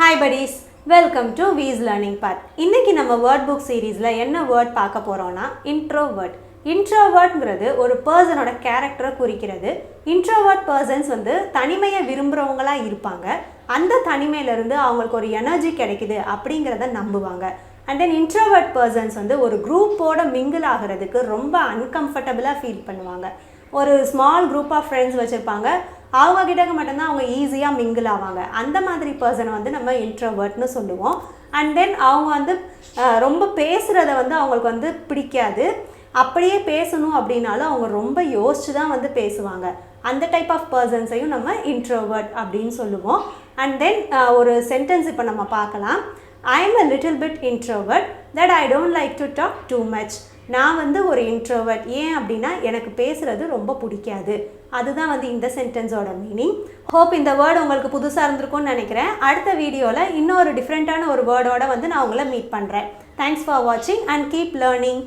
Hi buddies, welcome to V's Learning Path. இன்னைக்கு நம்ம word book seriesல என்ன word பார்க்க போறோம்னா introvert. Introvertங்கிறது ஒரு பர்சனோட கேரக்டரை குறிக்கிறது. Introvert persons வந்து தனிமையை விரும்புறவங்களா இருப்பாங்க. அந்த தனிமையில இருந்து அவங்களுக்கு ஒரு எனர்ஜி கிடைக்குது அப்படிங்கறத நம்புவாங்க. And then introvert persons வந்து ஒரு குரூப்போட மிங்கிள் ஆகிறதுக்கு ரொம்ப uncomfortable-ஆ ஃபீல் பண்ணுவாங்க. ஒரு ஸ்மால் குரூப் ஆஃப் ஃப்ரெண்ட்ஸ் வச்சிருப்பாங்க. அவங்க கிட்ட மட்டும்தான் அவங்க ஈஸியாக மிங்கிள் ஆவாங்க. அந்த மாதிரி பர்சனை வந்து நம்ம இன்ட்ரோவர்ட்னு சொல்லுவோம். அண்ட் தென் அவங்க வந்து ரொம்ப பேசுகிறத வந்து அவங்களுக்கு வந்து பிடிக்காது. அப்படியே பேசணும் அப்படின்னாலும் அவங்க ரொம்ப யோசிச்சு தான் வந்து பேசுவாங்க. அந்த டைப் ஆஃப் பர்சன்ஸையும் நம்ம இன்ட்ரோவர்ட் அப்படின்னு சொல்லுவோம். அண்ட் தென் ஒரு சென்டென்ஸ் இப்போ நம்ம பார்க்கலாம். I am a little bit introvert that I don't like to talk too much. நான் வந்து ஒரு இன்ட்ரோவர்ட். ஏன் அப்படின்னா எனக்கு பேசுகிறது ரொம்ப பிடிக்காது. அதுதான் வந்து இந்த சென்டென்ஸோட மீனிங். ஹோப் இந்த வேர்டு உங்களுக்கு புதுசாக இருந்திருக்கும்னு நினைக்கிறேன். அடுத்த வீடியோவில் இன்னொரு டிஃப்ரெண்ட்டான ஒரு வேர்டோட வந்து நான் உங்களை மீட் பண்ணுறேன். தேங்க்ஸ் ஃபார் வாட்சிங் அண்ட் கீப் லேர்னிங்.